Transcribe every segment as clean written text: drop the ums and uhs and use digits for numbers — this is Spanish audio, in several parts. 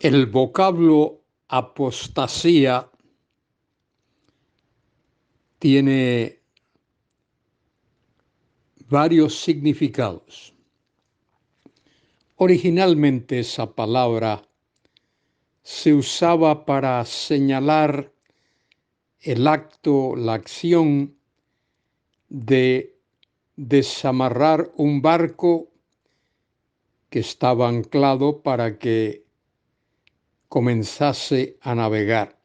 El vocablo apostasía tiene varios significados. Originalmente esa palabra se usaba para señalar el acto, la acción de desamarrar un barco que estaba anclado para que comenzase a navegar.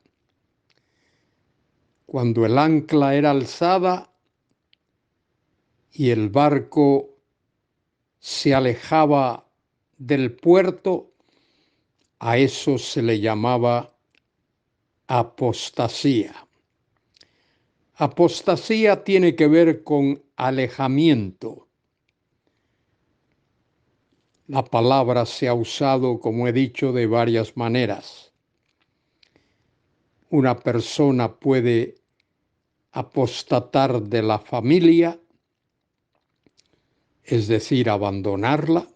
Cuando el ancla era alzada y el barco se alejaba del puerto, a eso se le llamaba apostasía. Apostasía tiene que ver con alejamiento. La palabra se ha usado, como he dicho, de varias maneras. Una persona puede apostatar de la familia, es decir, abandonarla.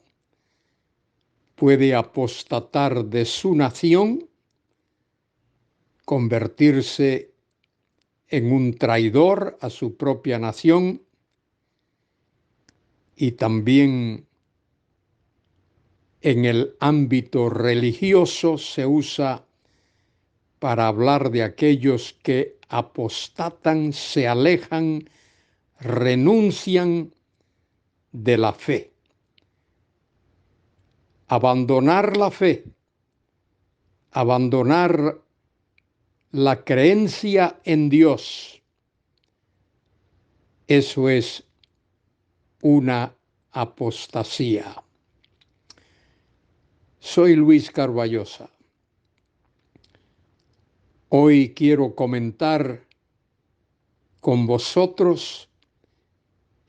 Puede apostatar de su nación, convertirse en un traidor a su propia nación, y también en el ámbito religioso se usa para hablar de aquellos que apostatan, se alejan, renuncian de la fe. Abandonar la fe, abandonar la creencia en Dios, eso es una apostasía. Soy Luis Carballosa. Hoy quiero comentar con vosotros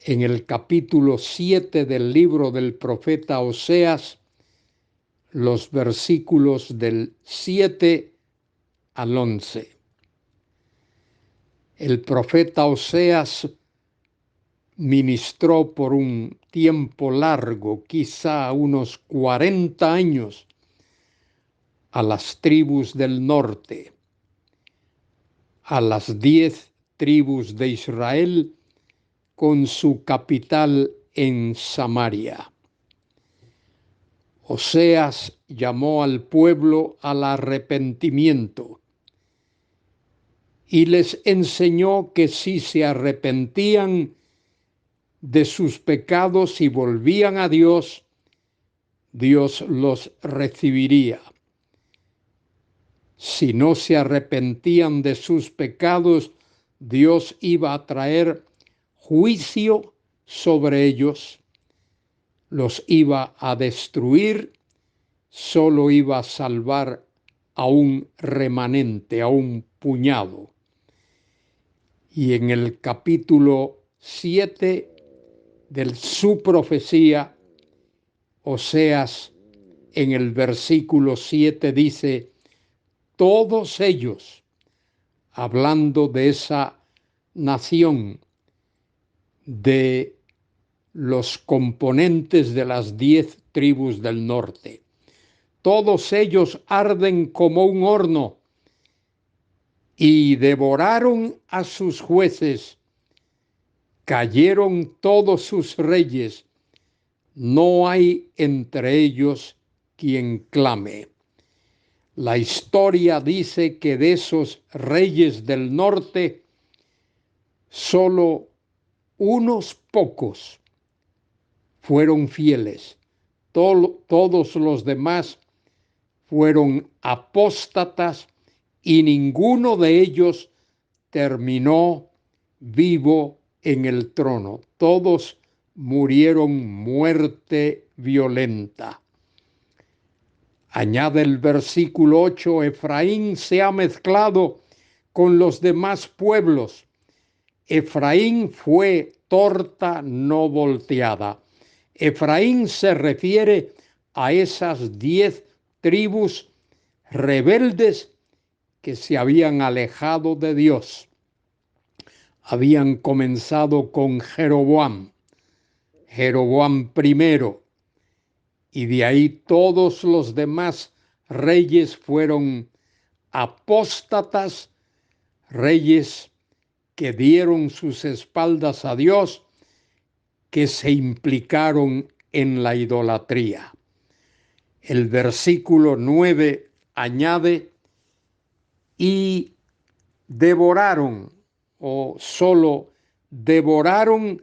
en el capítulo 7 del libro del profeta Oseas, los versículos del 7 al 11. El profeta Oseas ministró por un tiempo largo, quizá unos 40 años, a las tribus del norte, a las 10 tribus de Israel, con su capital en Samaria. Oseas llamó al pueblo al arrepentimiento y les enseñó que si se arrepentían de sus pecados y volvían a Dios, Dios los recibiría. Si no se arrepentían de sus pecados, Dios iba a traer juicio sobre ellos, los iba a destruir, solo iba a salvar a un remanente, a un puñado. Y en el capítulo 7 de su profecía, Oseas en el versículo 7 dice: todos ellos, hablando de esa nación, de los componentes de las 10 tribus del norte, todos ellos arden como un horno y devoraron a sus jueces, cayeron todos sus reyes, no hay entre ellos quien clame. La historia dice que de esos reyes del norte, solo unos pocos fueron fieles. Todos los demás fueron apóstatas y ninguno de ellos terminó vivo en el trono. Todos murieron muerte violenta. Añade el versículo 8, Efraín se ha mezclado con los demás pueblos. Efraín fue torta no volteada. Efraín se refiere a esas 10 tribus rebeldes que se habían alejado de Dios. Habían comenzado con Jeroboam primero, y de ahí todos los demás reyes fueron apóstatas, reyes que dieron sus espaldas a Dios, que se implicaron en la idolatría. El versículo 9 añade, y devoraron, o solo devoraron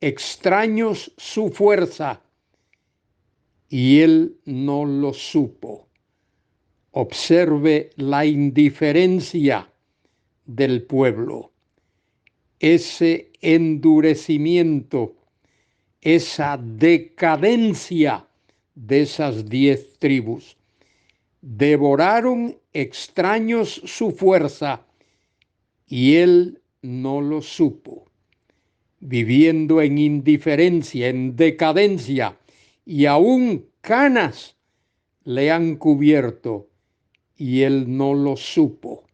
extraños su fuerza, y él no lo supo. Observe la indiferencia del pueblo, ese endurecimiento, esa decadencia de esas 10 tribus. Devoraron extraños su fuerza y él no lo supo, viviendo en indiferencia, en decadencia, y aún canas le han cubierto y él no lo supo.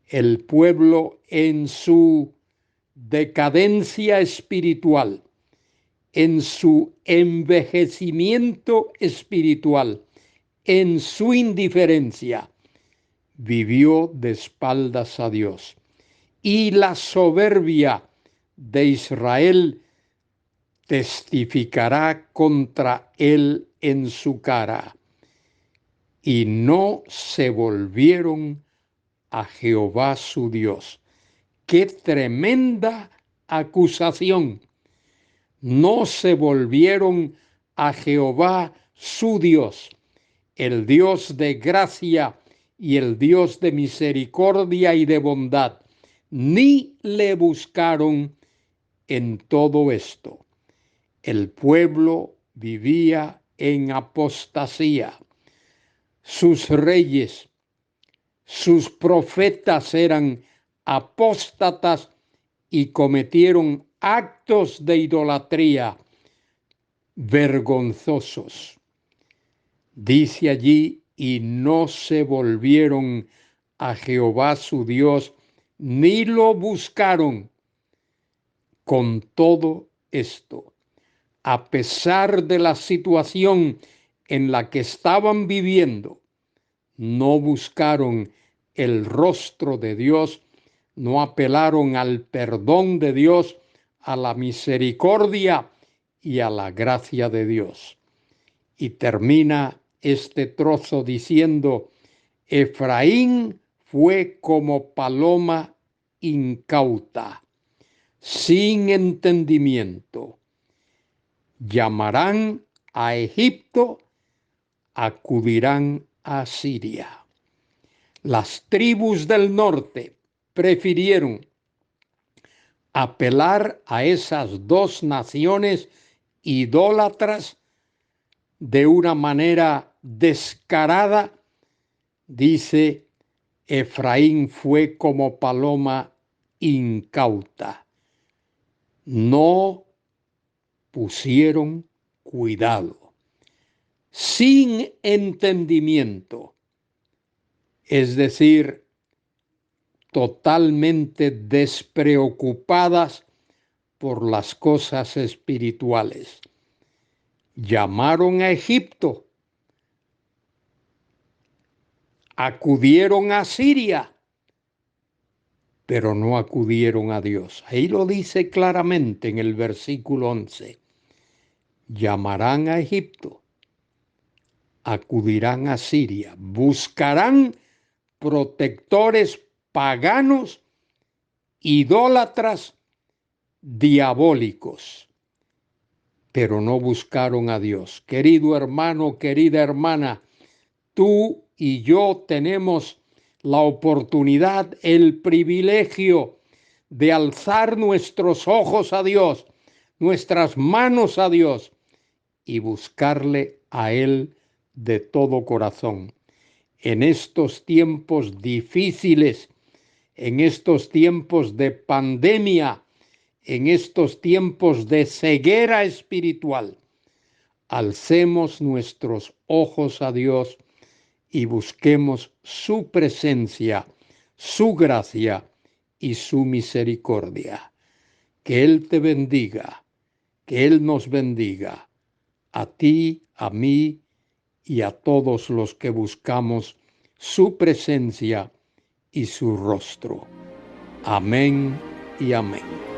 El pueblo en su decadencia espiritual, en su envejecimiento espiritual, en su indiferencia, vivió de espaldas a Dios. Y la soberbia de Israel testificará contra él en su cara. Y no se volvieron a Jehová su Dios. ¡Qué tremenda acusación! No se volvieron a Jehová su Dios, el Dios de gracia y el Dios de misericordia y de bondad, ni le buscaron en todo esto. El pueblo vivía en apostasía. Sus reyes, sus profetas eran apóstatas y cometieron actos de idolatría vergonzosos. Dice allí, y no se volvieron a Jehová su Dios, ni lo buscaron. Con todo esto, a pesar de la situación en la que estaban viviendo, no buscaron el rostro de Dios, no apelaron al perdón de Dios, a la misericordia y a la gracia de Dios. Y termina este trozo diciendo, Efraín fue como paloma incauta, sin entendimiento. Llamarán a Egipto, acudirán a Siria. Las tribus del norte prefirieron apelar a esas 2 naciones idólatras de una manera descarada. Dice, Efraín fue como paloma incauta. No pusieron cuidado, sin entendimiento, es decir, totalmente despreocupadas por las cosas espirituales. Llamaron a Egipto, acudieron a Siria, pero no acudieron a Dios. Ahí lo dice claramente en el versículo 11. Llamarán a Egipto, acudirán a Siria, buscarán protectores paganos, idólatras, diabólicos, pero no buscaron a Dios. Querido hermano, querida hermana, tú y yo tenemos la oportunidad, el privilegio de alzar nuestros ojos a Dios, nuestras manos a Dios y buscarle a Él de todo corazón. En estos tiempos difíciles, en estos tiempos de pandemia, en estos tiempos de ceguera espiritual, alcemos nuestros ojos a Dios y busquemos su presencia, su gracia y su misericordia. Que Él te bendiga, que Él nos bendiga, a ti, a mí y a todos los que buscamos su presencia y su rostro. Amén y amén.